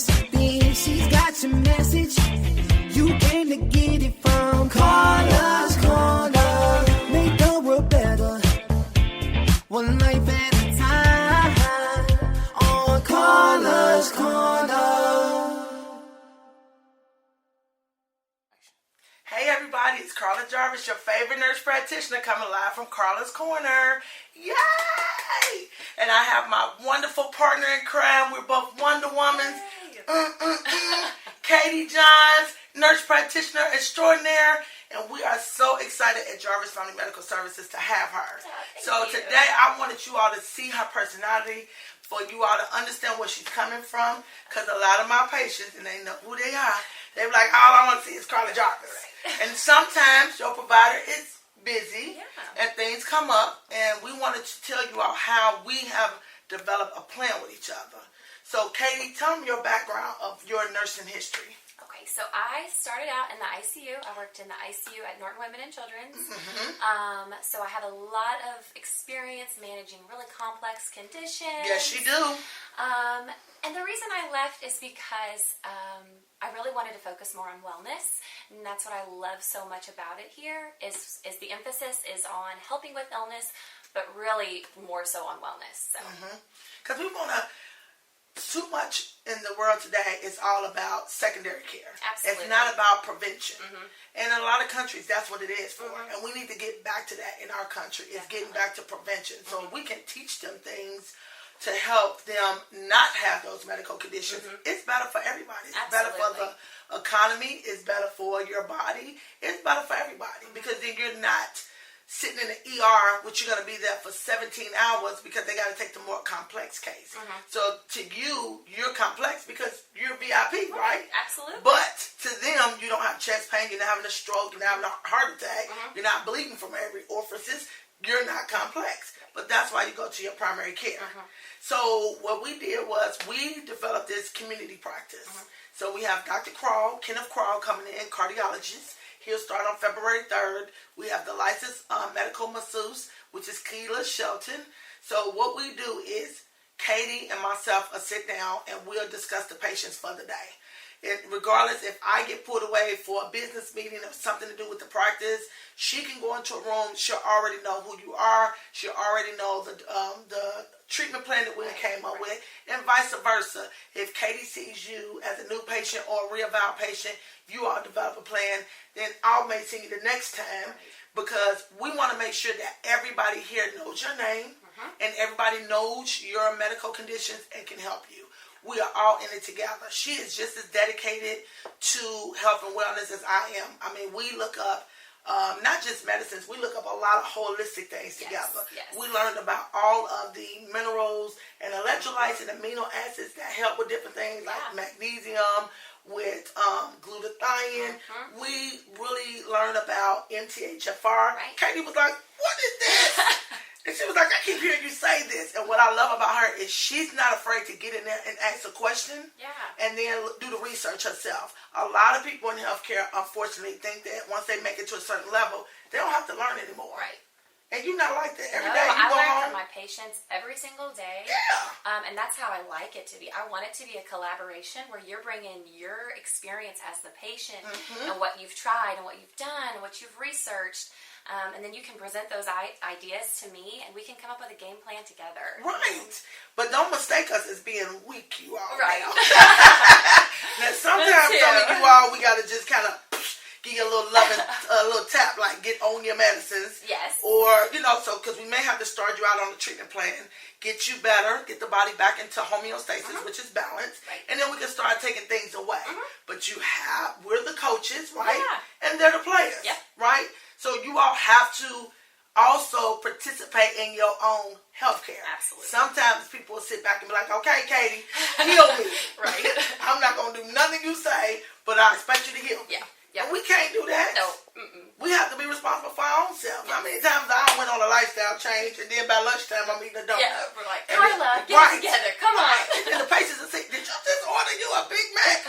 recipe. She's got your message. You came to get it from Karla's Korner. Make the world better, one life at a time. On Karla's Korner. Hey everybody, it's Karla Jarvis, your favorite nurse practitioner, coming live from Karla's Korner. Yay! And I have my wonderful partner in crime. We're both Wonder Womans. Katie Johns, nurse practitioner extraordinaire. And we are so excited at Jarvis Family Medical Services to have her. So today I wanted you all to see her personality, for you all to understand where she's coming from. Because a lot of my patients, and they know who they are, they're like, all I want to see is Karla Jarvis. And sometimes your provider is busy and things come up, and we wanted to tell you all how we have developed a plan with each other. So Katie, tell me your background of your nursing history. Okay, so I started out in the ICU. I worked in the ICU at Norton Women and Children's. So I have a lot of experience managing really complex conditions. Yes, you do. And the reason I left is because I really wanted to focus more on wellness, and that's what I love so much about it here, is the emphasis is on helping with illness, but really more so on wellness. So, because we want to, too much in the world today is all about secondary care. Absolutely. It's not about prevention. And in a lot of countries, that's what it is for. And we need to get back to that in our country, is getting back to prevention. So we can teach them things to help them not have those medical conditions. It's better for everybody. It's better for the economy. It's better for your body. It's better for everybody, because then you're not sitting in the ER, which you're going to be there for 17 hours because they got to take the more complex case. So to you, you're complex because you're VIP, right? Absolutely. But to them, you don't have chest pain, you're not having a stroke, you're not having a heart attack, you're not bleeding from every orifice, you're not complex. But that's why you go to your primary care. So what we did was we developed this community practice. So we have Dr. Kenneth Krall coming in, cardiologist. He'll start on February 3rd. We have the licensed medical masseuse, which is Keela Shelton. So what we do is Katie and myself will sit down and we'll discuss the patients for the day. And regardless if I get pulled away for a business meeting or something to do with the practice, she can go into a room. She'll already know who you are. She'll already know the treatment plan that we came up with, and vice versa. If Katie sees you as a new patient or a reeval patient, you all develop a plan, then I'll may see you the next time, because we want to make sure that everybody here knows your name and everybody knows your medical conditions and can help you. We are all in it together. She is just as dedicated to health and wellness as I am. I mean, we look up not just medicines, we look up a lot of holistic things together. We learned about all of the minerals and electrolytes and amino acids that help with different things like magnesium, with glutathione. We really learned about MTHFR. Katie was like, what is this? And she was like, I keep hearing you say this. And what I love about her is she's not afraid to get in there and ask a question and then do the research herself. A lot of people in healthcare, unfortunately, think that once they make it to a certain level, they don't have to learn anymore. And you're not like that. Every day you go learn home. from my patients every single day. And that's how I like it to be. I want it to be a collaboration where you're bringing your experience as the patient and what you've tried and what you've done and what you've researched. And then you can present those ideas to me, and we can come up with a game plan together. But don't mistake us as being weak, you all. Now, sometimes some of you all, we got to just kind of give you a little loving, a little tap, like get on your medicines. Or, you know, so because we may have to start you out on the treatment plan, get you better, get the body back into homeostasis, which is balance, and then we can start taking things away. But we're the coaches, right? And they're the players, right? So you all have to also participate in your own healthcare. Sometimes people will sit back and be like, okay, Katie, heal me. I'm not going to do nothing you say, but I expect you to heal me. And we can't do that. We have to be responsible for our own self. How many times I went on a lifestyle change, and then by lunchtime I'm eating a donut. We're like, Karla, get it together. Come on. And the patients will say, did you just order you a Big Mac?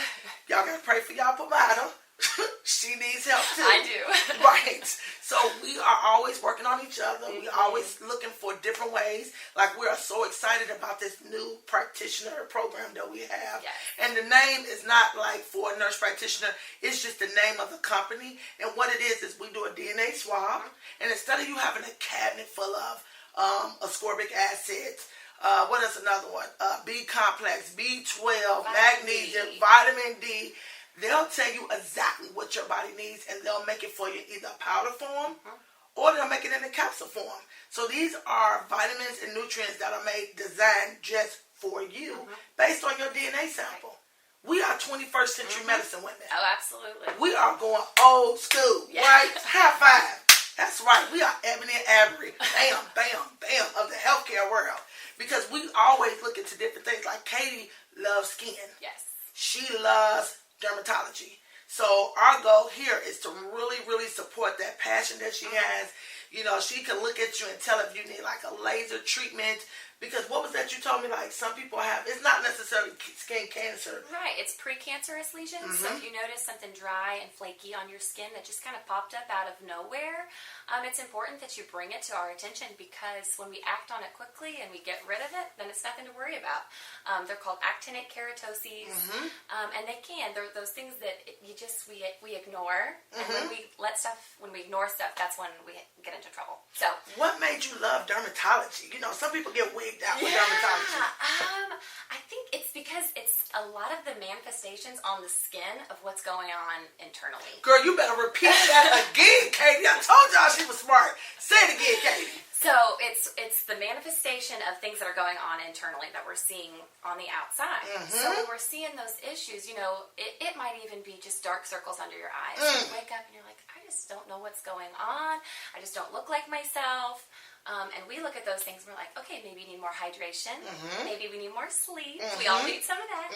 Y'all got to pray for y'all provider. She needs help too. I do. So we are always working on each other. We always looking for different ways. Like, we are so excited about this new practitioner program that we have. Yes. And the name is not like for a nurse practitioner. It's just the name of the company. And what it is we do a DNA swab. And instead of you having a cabinet full of ascorbic acids, what is another one? B complex, B12, magnesium, vitamin D. They'll tell you exactly what your body needs, and they'll make it for you in either powder form or they'll make it in a capsule form. So these are vitamins and nutrients that are designed just for you based on your DNA sample. We are 21st century medicine women. Oh, absolutely. We are going old school, right? High five. That's right. We are Ebony and Ivory. Bam, bam, bam of the healthcare world. Because we always look into different things. Like Katie loves skin. Yes. She loves dermatology. So our goal here is to really, really support that passion that she has. You know, she can look at you and tell if you need like a laser treatment. Because what was that you told me? Like, some people have, it's not necessarily skin cancer. Right, it's precancerous lesions. So if you notice something dry and flaky on your skin that just kind of popped up out of nowhere, it's important that you bring it to our attention, because when we act on it quickly and we get rid of it, then it's nothing to worry about. They're called actinic keratoses, and they're those things that we ignore, and when we ignore stuff, that's when we get into trouble. So, what made you love dermatology? You know, some people get wigged out with dermatology. I think it's because it's a lot of the manifestations on the skin of what's going on internally. Girl, you better repeat that again, Katie. I told y'all she was smart. Say it again, Katie. So it's the manifestation of things that are going on internally that we're seeing on the outside. So when we're seeing those issues, you know, it might even be just dark circles under your eyes. You wake up and you're like, I just don't know what's going on. I just don't look like myself. And we look at those things and we're like, okay, maybe you need more hydration. Maybe we need more sleep. We all need some of that.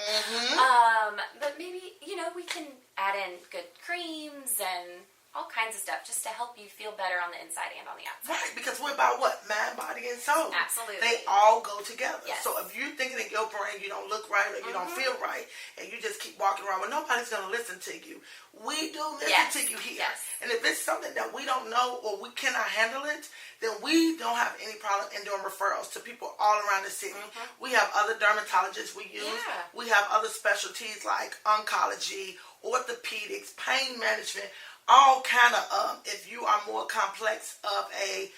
But maybe, you know, we can add in good creams and all kinds of stuff just to help you feel better on the inside and on the outside. Right, because we're about what? Mind, body, and soul. Absolutely. They all go together. Yes. So if you're thinking in your brain you don't look right or you don't feel right, and you just keep walking around, well, nobody's going to listen to you. We do listen to you here. Yes. And if it's something that we don't know or we cannot handle it, then we don't have any problem in doing referrals to people all around the city. We have other dermatologists we use. Yeah. We have other specialties like oncology, orthopedics, pain management, all kind of, if you are more complex of a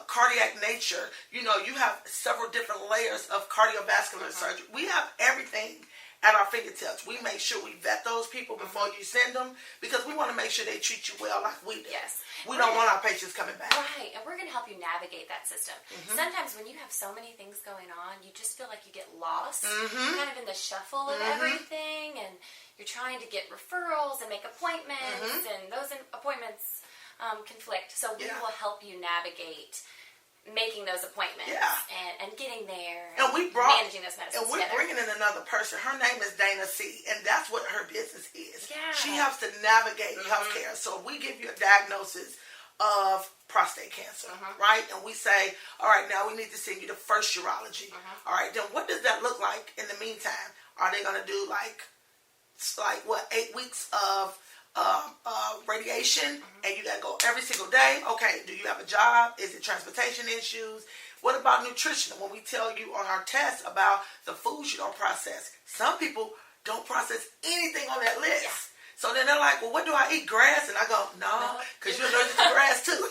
cardiac nature, you know, you have several different layers of cardiovascular surgery. We have everything at our fingertips. We make sure we vet those people before you send them, because we want to make sure they treat you well like we do. Yes. We don't want our patients coming back. Right, and we're going to help you navigate that system. Sometimes when you have so many things going on, you just feel like you get lost, kind of in the shuffle of everything, and you're trying to get referrals and make appointments, and those appointments conflict. So we will help you navigate making those appointments and getting there and managing those medicines. And we're bringing in another person. Her name is Dana C. And that's what her business is. Yeah. She helps to navigate healthcare. So we give you a diagnosis of prostate cancer, right? And we say, all right, now we need to send you to first urology. All right, then what does that look like in the meantime? Are they going to do like 8 weeks of radiation, and you gotta go every single day? Okay, do you have a job? Is it transportation issues? What about nutrition? When we tell you on our test about the foods you don't process, some people don't process anything on that list. So then they're like, well, what do I eat? Grass? And I go, no, because you're allergic to grass too.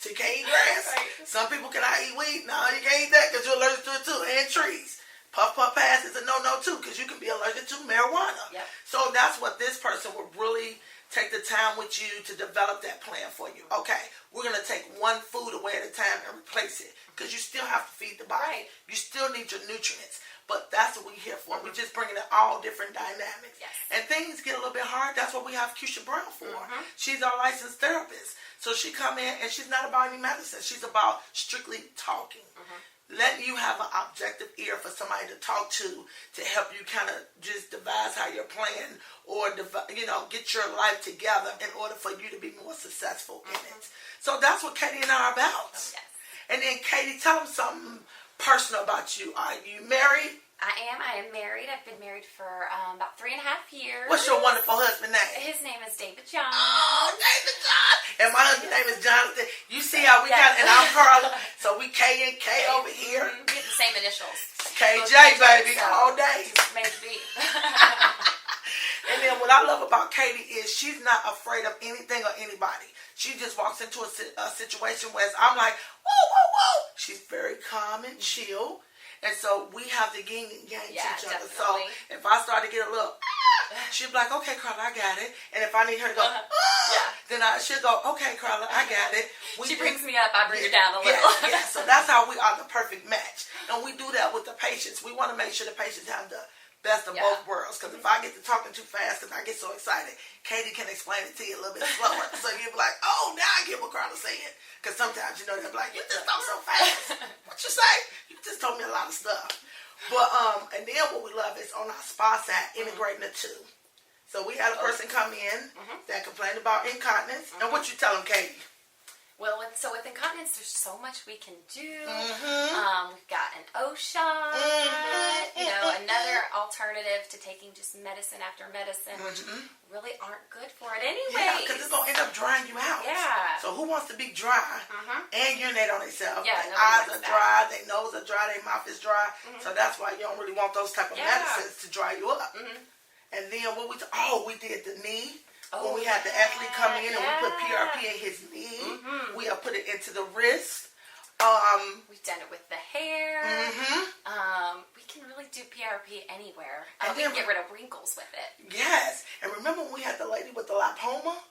So you can't eat grass. Right. Some people cannot eat wheat. No, you can't eat that because you're allergic to it too. And trees. Puff puff pass is a no-no too, because you can be allergic to marijuana. Yep. So that's what this person will really take the time with you to develop that plan for you. Okay, we're going to take one food away at a time and replace it, because you still have to feed the body. Right. You still need your nutrients. But that's what we're here for. We're just bringing in all different dynamics. Yes. And things get a little bit hard. That's what we have Keisha Brown for. She's our licensed therapist. So she come in, and she's not about any medicine. She's about strictly talking. Letting you have an objective ear for somebody to talk to help you kind of just devise how you're playing, or get your life together in order for you to be more successful in it. So that's what Katie and I are about. Yes. And then Katie, tell them something personal about you. Are you married? I am married. I've been married for about 3.5 years. What's your wonderful husband's name? His name is David John. Oh, David John. And my husband's name is Jonathan. You see how we got, and I'm Karla. So we K and K over here. We have the same initials. KJ, baby, so all day. Made to be. And then what I love about Katie is she's not afraid of anything or anybody. She just walks into a situation where I'm like, whoa, whoa, whoa. She's very calm and chill. And so we have the yin and yang to each other. Definitely. So if I start to get a little, she'll be like, okay, Karla, I got it. And if I need her to go, then she'll go, okay, Karla, I got it. She brings me up, I bring her down a little. Yeah. So that's how we are the perfect match. And we do that with the patients. We want to make sure the patients have the best of both worlds. Because if I get to talking too fast and I get so excited, Katie can explain it to you a little bit slower. So you'll be like, oh, now I get what Karla's saying. Because sometimes, they'll be like, you just talk so fast. What you say? You just told me a lot of stuff. But, and then what we love is on our spa side, integrating the two. So we had a person come in that complained about incontinence. And what you tell them, Katie? Well, with incontinence, there's so much we can do. We've got an O shot, another alternative to taking just medicine after medicine, which really aren't good for it anyway. Yeah, because it's going to end up drying you out. Yeah. So who wants to be dry and urinate on themselves? Yeah, their eyes are dry, their nose are dry, their mouth is dry. So that's why you don't really want those type of medicines to dry you up. And then what we did the knee. When we had the athlete come in and we put PRP in his knee, we have put it into the wrist. We've done it with the hair. We can really do PRP anywhere. And we can get rid of wrinkles with it. Yes. And remember when we had the lady with the lipoma?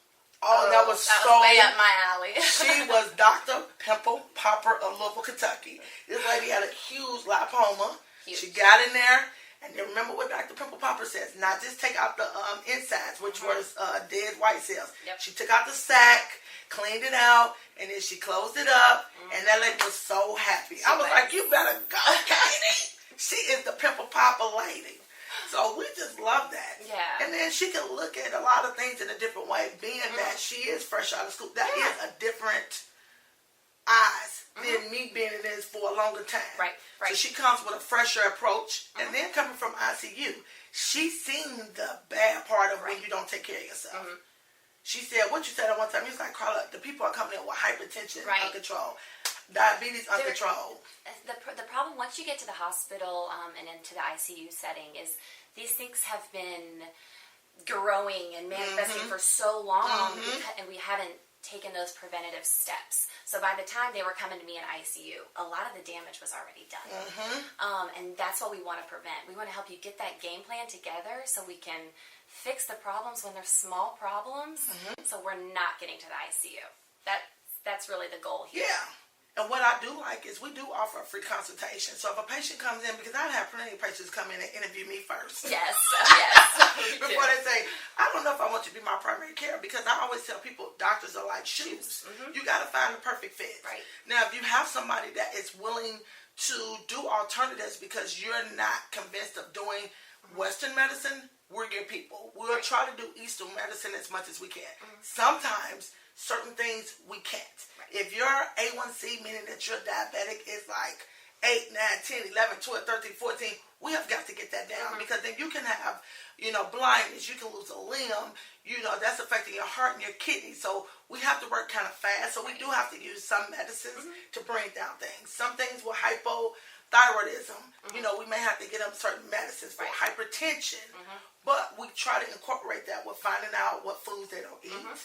Oh, that was way up my alley. She was Dr. Pimple Popper of Louisville, Kentucky. This lady had a huge lipoma. Huge. She got in there. And then remember what Dr. Pimple Popper says, not just take out the insides, which was dead white cells. She took out the sac, cleaned it out, and then she closed it up, and that lady was so happy. I was like, you better go, Katie. She is the Pimple Popper lady. So we just love that. Yeah. And then she can look at a lot of things in a different way, being that she is fresh out of school. That is a different eyes than me being in this for a longer time. Right. So she comes with a fresher approach, and then coming from ICU, she's seen the bad part of when you don't take care of yourself. She said, what you said at one time, he was like, Karla, the people are coming in with hypertension uncontrolled, diabetes uncontrolled. The problem, once you get to the hospital and into the ICU setting, is these things have been growing and manifesting for so long, and we haven't taken those preventative steps. So by the time they were coming to me in ICU, a lot of the damage was already done. And that's what we want to prevent. We want to help you get that game plan together so we can fix the problems when they're small problems, so we're not getting to the ICU. That's really the goal here. Yeah. And what I do like is we do offer a free consultation. So if a patient comes in, because I've had plenty of patients come in and interview me first. Yes. Before they say, I don't know if I want you to be my primary care, because I always tell people doctors are like shoes. You got to find the perfect fit. Right. Now, if you have somebody that is willing to do alternatives because you're not convinced of doing Western medicine, we're your people. We'll try to do Eastern medicine as much as we can. Sometimes certain things we can't. If your A1C, meaning that you're diabetic, is like 8, 9, 10, 11, 12, 13, 14, we have got to get that down, because then you can have, blindness, you can lose a limb, that's affecting your heart and your kidney. So we have to work kind of fast. So we do have to use some medicines to bring down things. Some things with hypothyroidism, we may have to get them certain medicines for hypertension, but we try to incorporate that with finding out what foods they don't eat.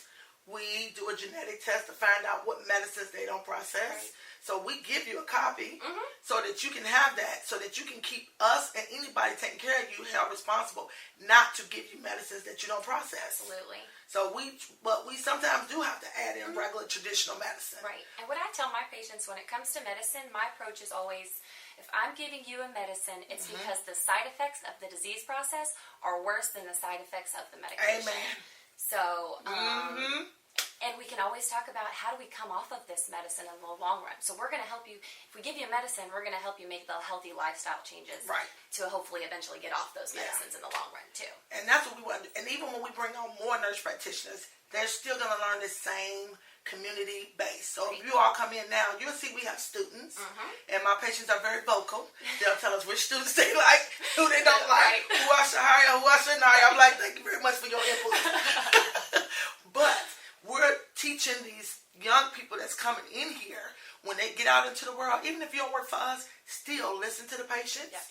We do a genetic test to find out what medicines they don't process. So we give you a copy so that you can have that, so that you can keep us and anybody taking care of you held responsible not to give you medicines that you don't process. Absolutely. So we sometimes do have to add in regular traditional medicine. Right. And what I tell my patients when it comes to medicine, my approach is always, if I'm giving you a medicine, it's because the side effects of the disease process are worse than the side effects of the medication. Amen. So, and we can always talk about how do we come off of this medicine in the long run. So we're going to help you, if we give you a medicine, we're going to help you make the healthy lifestyle changes to hopefully eventually get off those medicines in the long run too. And that's what we want to do. And even when we bring on more nurse practitioners, they're still going to learn the same community base. So if you all come in now, you'll see we have students, and my patients are very vocal. They'll tell us which students they like, who they don't like, who I should hire, who I shouldn't hire. I'm like, thank you very much for your input. But we're teaching teaching these young people that's coming in here, when they get out into the world, even if you don't work for us, still listen to the patients. Yep.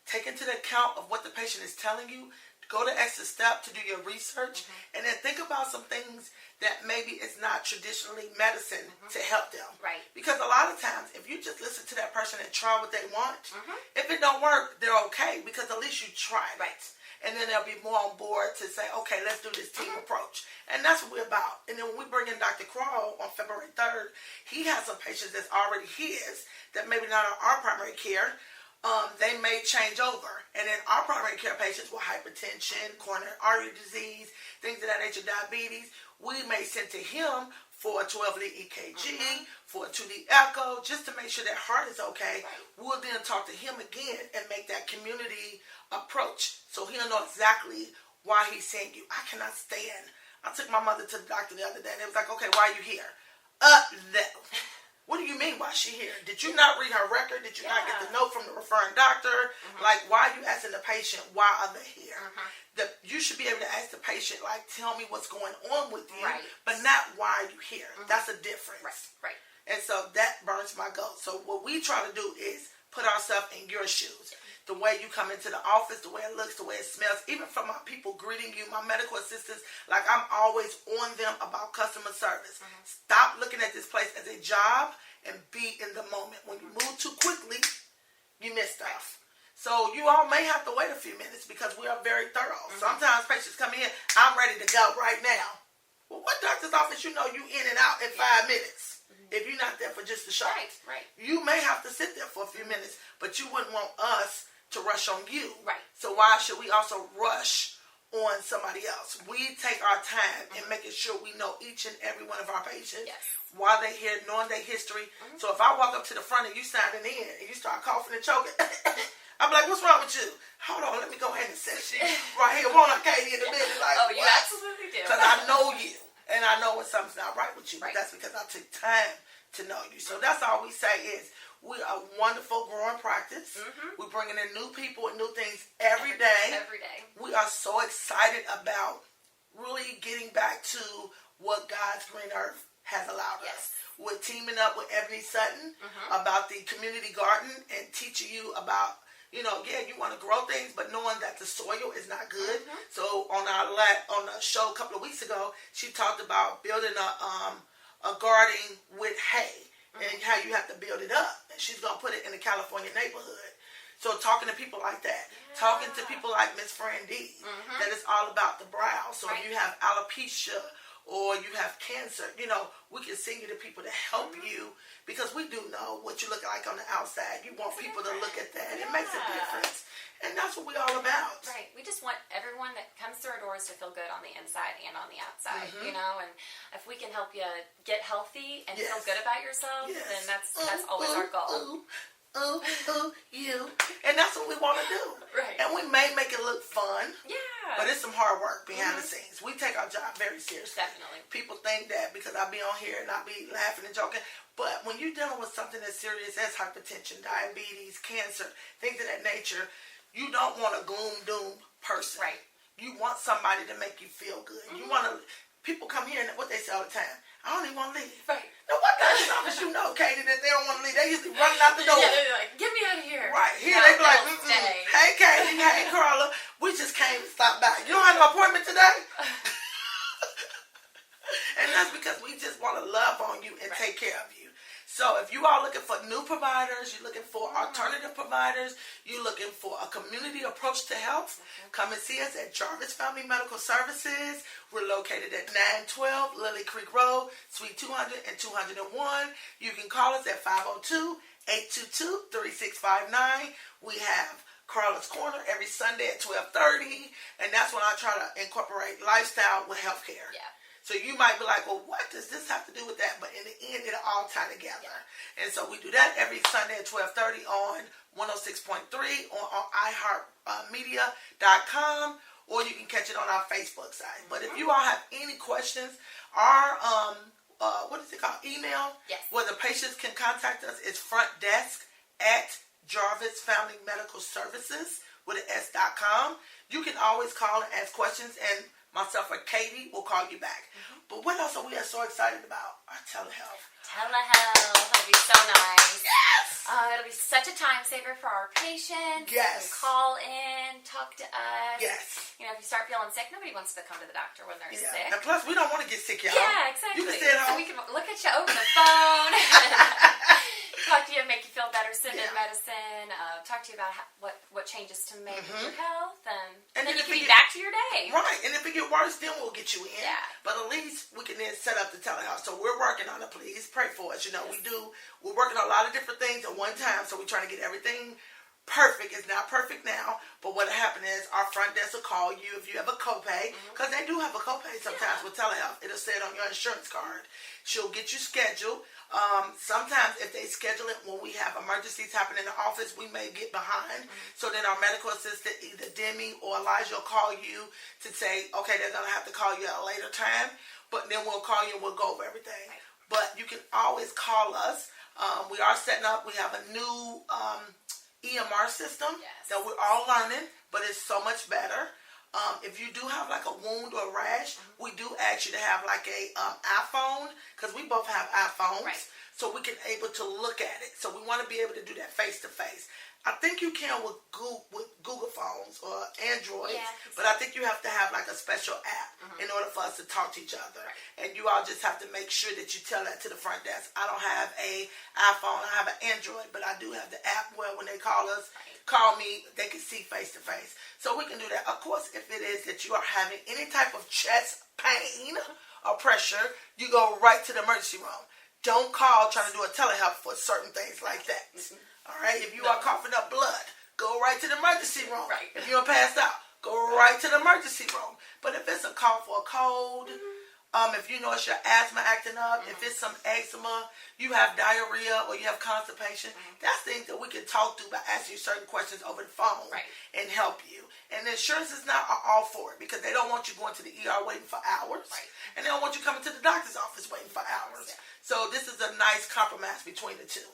Take into the account of what the patient is telling you. Go the extra step to do your research, and then think about some things that maybe is not traditionally medicine to help them. Right. Because a lot of times, if you just listen to that person and try what they want, if it don't work, they're okay because at least you tried. Right. And then they'll be more on board to say, okay, let's do this team approach. And that's what we're about. And then when we bring in Dr. Karla on February 3rd, he has some patients that's already his that maybe not on our primary care. They may change over. And then our primary care patients with hypertension, coronary artery disease, things of that nature, diabetes, we may send to him for a 12-lead EKG, for a 2D echo, just to make sure that heart is okay. We'll then talk to him again and make that community approach so he'll know exactly why he's seeing you. I cannot stand. I took my mother to the doctor the other day and it was like, okay, why are you here? No. What do you mean, why is she here? Did you not read her record? Did you not get the note from the referring doctor? Like, why are you asking the patient, why are they here? You should be able to ask the patient, like, tell me what's going on with you, but not why are you here. That's a difference. Right. And so that burns my goat. So what we try to do is put ourselves in your shoes. The way you come into the office, the way it looks, the way it smells, even from my people greeting you, my medical assistants, like I'm always on them about customer service. Stop looking at this place as a job and be in the moment. When you move too quickly, you miss stuff. So you all may have to wait a few minutes because we are very thorough. Sometimes patients come in, I'm ready to go right now. Well, what doctor's office you know you in and out in 5 minutes? If you're not there for just a shot. Right. You may have to sit there for a few minutes, but you wouldn't want us to rush on you. Right. So why should we also rush on somebody else? We take our time in making sure we know each and every one of our patients. Yes. While they're here, knowing their history. So if I walk up to the front and you signing in and you start coughing and choking, I'm like, what's wrong with you? Hold on, let me go ahead and set you right here. Won't I, Katie, in a minute? Like, you absolutely do. Because I know you. And I know when something's not right with you. Right. But that's because I took time to know you. So that's all we say is, we are a wonderful growing practice. We're bringing in new people and new things every day. Every day. We are so excited about really getting back to what God's green earth has allowed us. We're teaming up with Ebony Sutton about the community garden and teaching you about, you want to grow things, but knowing that the soil is not good. So on the show a couple of weeks ago, she talked about building a garden with hay. And how you have to build it up. And she's going to put it in a California neighborhood. So talking to people like that. Talking to people like Miss Fran D. That is all about the brow. So if you have alopecia or you have cancer, we can send you to people to help you. Because we do know what you look like on the outside. You want people to look at that. It makes a difference. And that's what we're all about. Right. We just want everyone that comes through our doors to feel good on the inside and on the outside, and if we can help you get healthy and feel good about yourself, then that's always our goal. You. And that's what we want to do. Right. And we may make it look fun. Yeah. But it's some hard work behind the scenes. We take our job very seriously. Definitely. People think that because I be on here and I be laughing and joking. But when you're dealing with something as serious as hypertension, diabetes, cancer, things of that nature, you don't want a gloom, doom person. Right. You want somebody to make you feel good. You want to, people come here and what they say all the time, I don't even want to leave. Right. Now, what doctor's office you know, Katie, that they don't want to leave? They usually running out the door. Yeah, they're like, get me out of here. Right. Here No, they be like, stay. hey, Katie, hey, Karla, we just came to stop by. You don't have no appointment today? And that's because we just want to love on you and take care of you. So if you are looking for new providers, you're looking for alternative providers, you're looking for a community approach to health, come and see us at Jarvis Family Medical Services. We're located at 912 Lily Creek Road, Suite 200 and 201. You can call us at 502-822-3659. We have Karla's Korner every Sunday at 12:30, and that's when I try to incorporate lifestyle with healthcare. Yeah. So you might be like, well, what does this have to do with that? But in the end, it'll all tie together. Yeah. And so we do that every Sunday at 12:30 on 106.3 or on iHeartMedia.com, or you can catch it on our Facebook site. But if you all have any questions, our, what is it called, email, where the patients can contact us is frontdesk@Jarvis Family Medical Services with an S.com. You can always call and ask questions, and myself or Katie will call you back. But what else are we so excited about? Our telehealth. Telehealth. That'll be so nice. Yes. It'll be such a time saver for our patients. Yes. They can call in, talk to us. Yes. You know, if you start feeling sick, nobody wants to come to the doctor when they're sick. And plus, we don't want to get sick, y'all. Yeah, exactly. You can stay at home. So we can look at you over the phone, talk to you, make you feel better, send in medicine, talk to you about what changes to make with your health, and then you can be back to your day. Right, and if it get worse, then we'll get you in. Yeah. But at least we can then set up the telehealth. So we're working on it. Please pray for us. You know, we're working on a lot of different things at one time, so we're trying to get everything perfect. It's not perfect now, but what happened is our front desk will call you if you have a copay, because they do have a copay sometimes with telehealth. It'll say it on your insurance card. She'll get you scheduled. Sometimes if they schedule it when we have emergencies happen in the office, we may get behind. So then our medical assistant, either Demi or Elijah, will call you to say, okay, they're going to have to call you at a later time, but then we'll call you and we'll go over everything. But you can always call us. We are setting up, we have a new EMR system that we're all learning, but it's so much better. If you do have like a wound or a rash, we do ask you to have like a iPhone, because we both have iPhones, so we can able to look at it. So we want to be able to do that face to face. I think you can with Google phones or Androids, but I think you have to have like a special app in order for us to talk to each other. And you all just have to make sure that you tell that to the front desk. I don't have a iPhone, I have an Android, but I do have the app where when they call us, call me, they can see face to face. So we can do that. Of course, if it is that you are having any type of chest pain or pressure, you go right to the emergency room. Don't call trying to do a telehealth for certain things like that. All right, if you are coughing up blood, go right to the emergency room. If you're passed out, go right to the emergency room. But if it's a cough or a cold, if you know it's your asthma acting up, if it's some eczema, you have diarrhea or you have constipation, that's things that we can talk through by asking you certain questions over the phone and help you. And the insurance is not all for it, because they don't want you going to the ER waiting for hours, and they don't want you coming to the doctor's office waiting for hours. So this is a nice compromise between the two.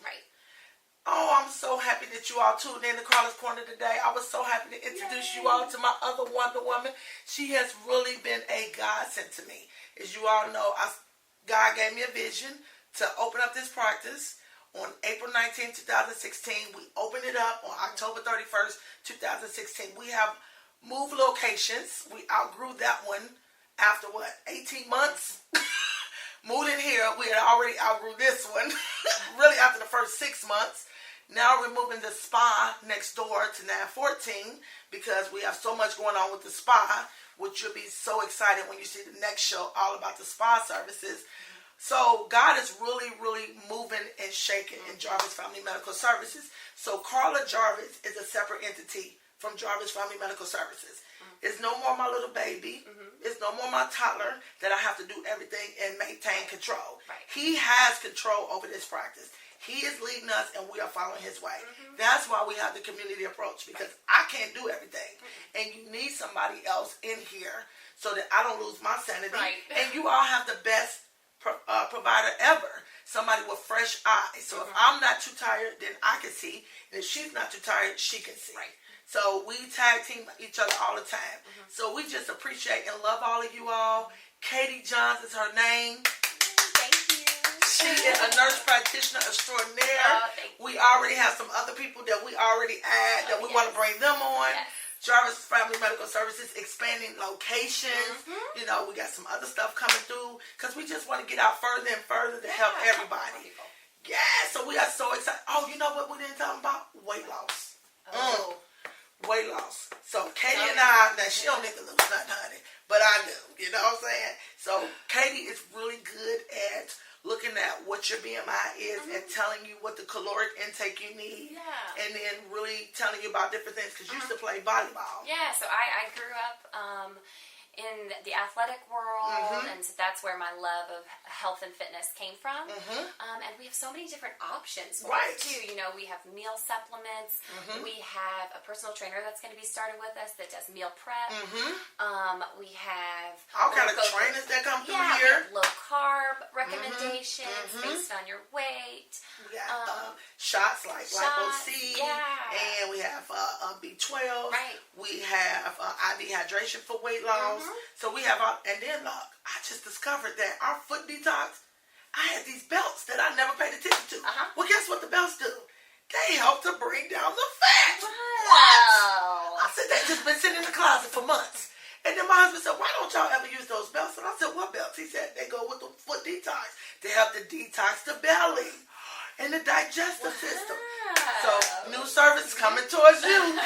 Oh, I'm so happy that you all tuned in to Karla's Korner today. I was so happy to introduce you all to my other Wonder Woman. She has really been a godsend to me. As you all know, God gave me a vision to open up this practice on April 19, 2016. We opened it up on October 31st, 2016. We have moved locations. We outgrew that one after 18 months? Moved in here. We had already outgrew this one, really after the first 6 months. Now we're moving the spa next door to 914 because we have so much going on with the spa, which you'll be so excited when you see the next show all about the spa services. So God is really, really moving and shaking in Jarvis Family Medical Services. So Karla Jarvis is a separate entity from Jarvis Family Medical Services. It's no more my little baby. It's no more my toddler that I have to do everything and maintain control. He has control over this practice. He is leading us, and we are following his way. That's why we have the community approach, because I can't do everything. And you need somebody else in here so that I don't lose my sanity. And you all have the best provider ever. Somebody with fresh eyes. So if I'm not too tired, then I can see. And if she's not too tired, she can see. So we tag team each other all the time. So we just appreciate and love all of you all. Katie Johns is her name. She is a nurse practitioner extraordinaire. We already have some other people that we already add that we want to bring them on. Jarvis Family Medical Services expanding locations. You know, we got some other stuff coming through because we just want to get out further and further to help everybody. So we are so excited. Oh, you know what we didn't talk about? Weight loss. Weight loss. So Katie and I, now she don't need to lose nothing, honey, but I do. You know what I'm saying? So Katie is really good at looking at what your BMI is and telling you what the caloric intake you need, and then really telling you about different things, because you used to play volleyball. So I grew up in the athletic world, and so that's where my love of health and fitness came from. And we have so many different options for it too. You know, we have meal supplements. We have a personal trainer that's going to be starting with us that does meal prep. We have all kind of trainers that come through here. Low carb recommendations based on your weight. We got shots like Lipo-C, and we have B12. Right. We have IV hydration for weight loss. So we have and then I just discovered that our foot detox, I had these belts that I never paid attention to. Well, guess what the belts do? They help to bring down the fat. Wow. I said, they just been sitting in the closet for months. And then my husband said, why don't y'all ever use those belts? And I said, what belts? He said, they go with the foot detox. They help to detox the belly and the digestive system. So, new service coming towards you.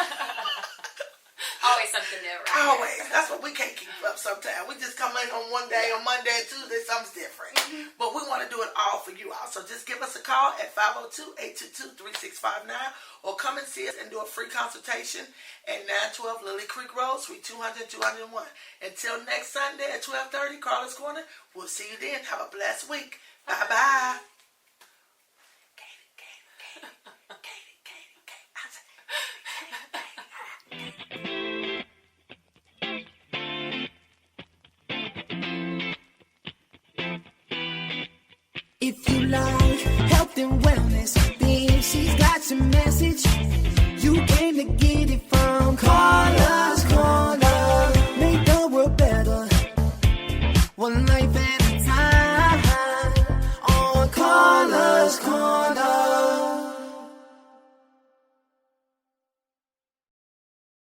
Always something new, right? Always. That's what we can't keep up sometimes. We just come in on one day, on Monday and Tuesday, something's different. But we want to do it all for you all. So just give us a call at 502-822-3659 or come and see us and do a free consultation at 912 Lily Creek Road, Suite 200-201. Until next Sunday at 12:30, Karla's Korner. We'll see you then. Have a blessed week. Bye-bye. If you like health and wellness, then she's got your message. You came to get it from Karla's Korner. Make the world better, one life at a